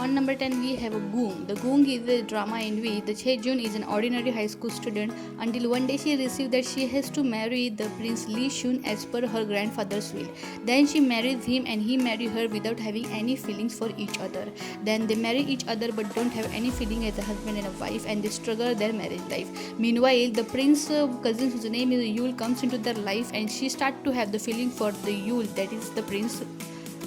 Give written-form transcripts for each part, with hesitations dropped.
On number 10 we have a Goong. The Goong is a drama in which the Chejun is an ordinary high school student until one day she receives that she has to marry the Prince Li Shun as per her grandfather's will. Then she marries him and he marries her without having any feelings for each other. Then they marry each other but don't have any feeling as a husband and a wife, and they struggle their marriage life. Meanwhile, the prince cousin whose name is Yule comes into their life and she starts to have the feeling for the Yule, that is the prince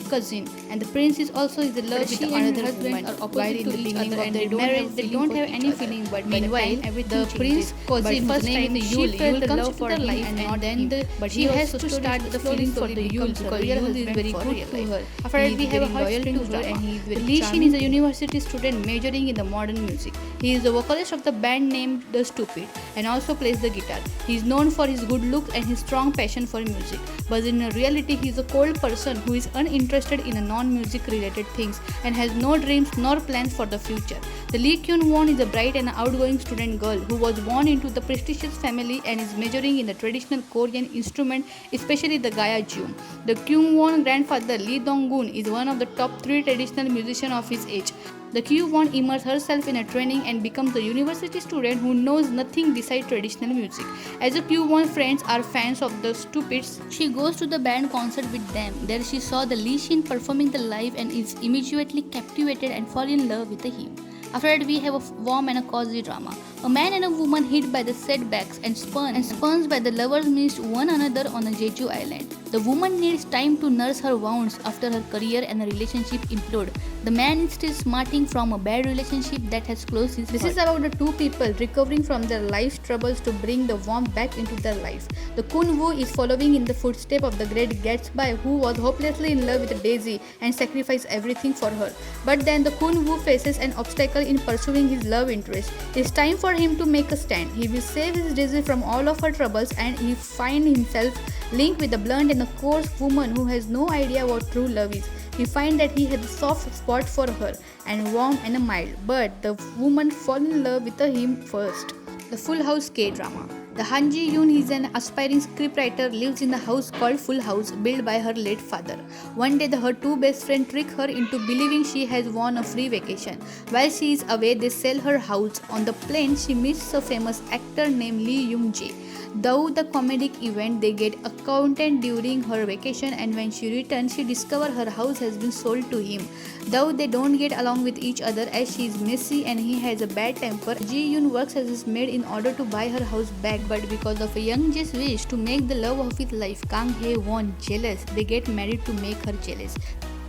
cousin, and the prince is also is in love with another woman. While in the beginning of their marriage they don't have any feeling, but meanwhile the prince cousin whose name is Yule comes into their life and then but she has to start the feeling for the Yule because Yule is very good to her. After that we have a loyal to her and he is very Li Shin is a university student majoring in the modern music. He is the vocalist of the band named The Stupid and also plays the guitar. He is known for his good looks and his strong passion for music, but in reality he is a cold person who is uninterested in a non-music related things and has no dreams nor plans for the future. The Lee Kyun-won is a bright and outgoing student girl who was born into the prestigious family and is majoring in the traditional Korean instrument, especially the Gaya-jeum. The Kyun-won grandfather Lee Dong-gun is one of the top 3 traditional musicians of his age. The Kyun-won immerses herself in a training and becomes a university student who knows nothing besides traditional music. As the Kyun-won friends are fans of the Stupids, she goes to the band concert with them. There she saw the Lee Shin performing the live and is immediately captivated and fall in love with him. After that we have a warm and a cozy drama. A man and a woman hit by the setbacks and spurned by the lovers missed one another on a Jeju island. The woman needs time to nurse her wounds after her career and relationship implode. The man is still smarting from a bad relationship that has closed his heart. This is about the two people recovering from their life's troubles to bring the warmth back into their life. The Kun Woo is following in the footsteps of the great Gatsby who was hopelessly in love with Daisy and sacrificed everything for her. But then the Kun Woo faces an obstacle in pursuing his love interest. It's time for him to make a stand. He will save his Daisy from all of her troubles and he finds himself linked with a blunt and a coarse woman who has no idea what true love is. He finds that he has a soft spot for her and warm and mild, but the woman falls in love with him first. The Full House K-drama. The Han Ji-yoon is an aspiring scriptwriter, lives in a house called Full House built by her late father. One day her two best friends trick her into believing she has won a free vacation. While she is away they sell her house. On the plane she meets a famous actor named Lee Young-jae. Though the comedic event they get acquainted during her vacation and when she returns she discovers her house has been sold to him. Though they don't get along with each other as she is messy and he has a bad temper, Ji-yoon works as his maid in order to buy her house back, but because of Young-jae's wish to make the love of his life Kang Hae-won jealous, they get married to make her jealous.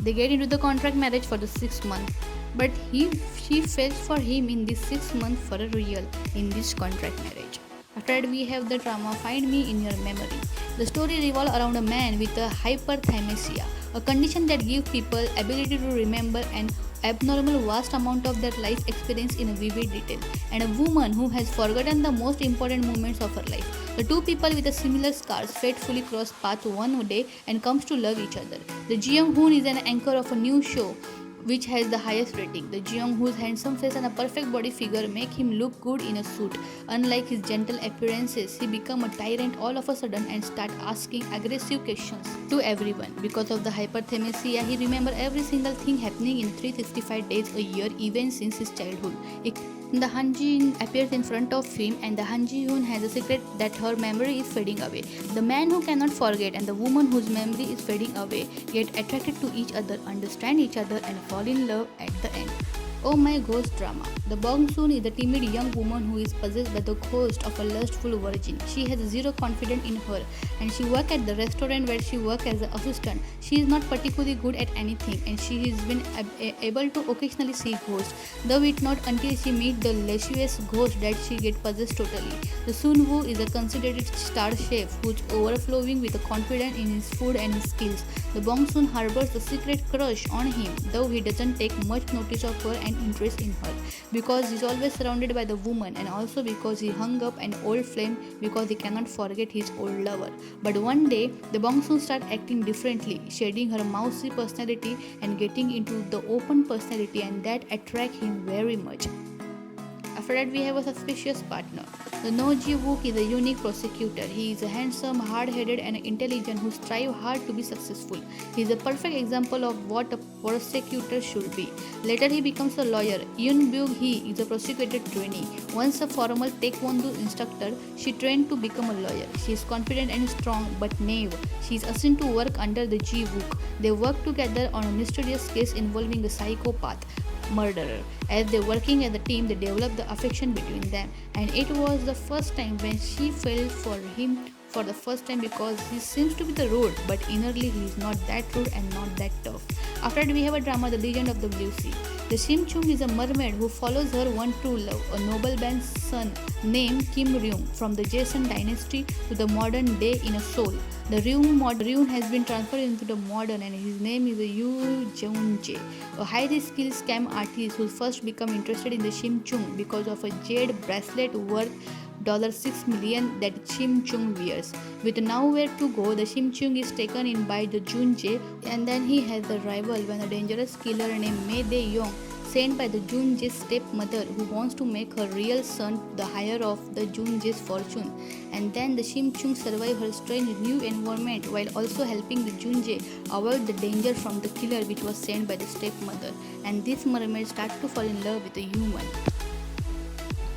They get into the contract marriage for the 6 months. But she falls for him in this 6 months for a real in this contract marriage. After that we have the drama Find Me in Your Memory. The story revolves around a man with a hyperthymesia, a condition that gives people ability to remember an abnormal vast amount of their life experience in a vivid detail, and a woman who has forgotten the most important moments of her life. The two people with a similar scars fatefully cross paths one day and comes to love each other. The Ji Young-hoon is an anchor of a new show which has the highest rating. The Ji Young-hoon's handsome face and a perfect body figure make him look good in a suit. Unlike his gentle appearances, he becomes a tyrant all of a sudden and starts asking aggressive questions to everyone. Because of the hyperthymesia, he remembers every single thing happening in 365 days a year, even since his childhood. The Han Ji-yoon appears in front of him and the Han Ji-yoon has a secret that her memory is fading away. The man who cannot forget and the woman whose memory is fading away get attracted to each other, understand each other and fall in love at the end. Oh My Ghost Drama. The Bong-soon is a timid young woman who is possessed by the ghost of a lustful virgin. She has zero confidence in her and she works at the restaurant where she works as an assistant. She is not particularly good at anything and she has been able to occasionally see ghosts, though it not until she meets the lascivious ghost that she gets possessed totally. The Sun Woo is a considered star chef who is overflowing with confidence in his food and his skills. The Bong-soon harbors a secret crush on him, though he doesn't take much notice of her and interest in her, because he's always surrounded by the woman and also because he hung up an old flame because he cannot forget his old lover. But one day, the Bong-soon starts acting differently, shading her mousy personality and getting into the open personality, and that attracts him very much. After that, we have a suspicious partner. The No Ji-wook is a unique prosecutor. He is a handsome, hard-headed, and intelligent who strives hard to be successful. He is a perfect example of what a prosecutor should be. Later, he becomes a lawyer. Yoon Byung-hee is a prosecutor trainee. Once a formal taekwondo instructor, she trained to become a lawyer. She is confident and strong, but naive. She is assigned to work under the Ji-wook. They work together on a mysterious case involving a psychopath murderer. As they working as a team, they develop the affection between them. And it was the first time when she fell for him for the first time, because he seems to be the rude, but innerly he is not that rude and not that tough. After that, we have a drama, The Legend of the Blue Sea. The Shim Chung is a mermaid who follows her one true love, a nobleman's son named Kim Ryung, from the Joseon dynasty to the modern day in a Seoul. The Ryung has been transferred into the modern, and his name is Yoo Jeon-jae, a highly skilled scam artist who first become interested in the Shim Chung because of a jade bracelet worth $6 million that Shim Chung wears. With nowhere to go, the Shim Chung is taken in by the Jun Jae, and then he has a rival when a dangerous killer named Mae Dae Yong, sent by the Jun Jae's stepmother, who wants to make her real son the heir of the Jun Jae's fortune. And then the Shim Chung survive her strange new environment while also helping the Jun Jae avoid the danger from the killer which was sent by the stepmother. And this mermaid starts to fall in love with a human.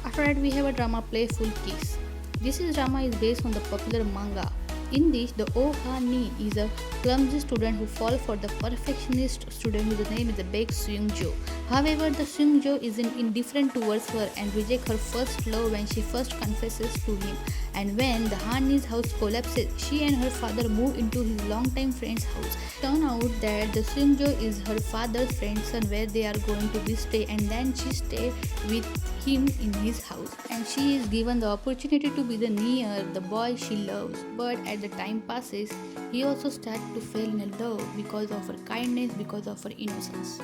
After that, we have a drama, Playful Kiss. This drama is based on the popular manga. In this, the Oh Ha-ni is a clumsy student who falls for the perfectionist student whose name is Baek Seung-jo. However, the Seung-jo is indifferent towards her and rejects her first love when she first confesses to him. And when the Ha-ni's house collapses, she and her father move into his longtime friend's house. Turn out that the Seung-jo is her father's friend's son, where they are going to be stay, and then she stays with him in his house, and she is given the opportunity to be near the boy she loves. But as the time passes, he also starts to fall in love because of her kindness, because of her innocence.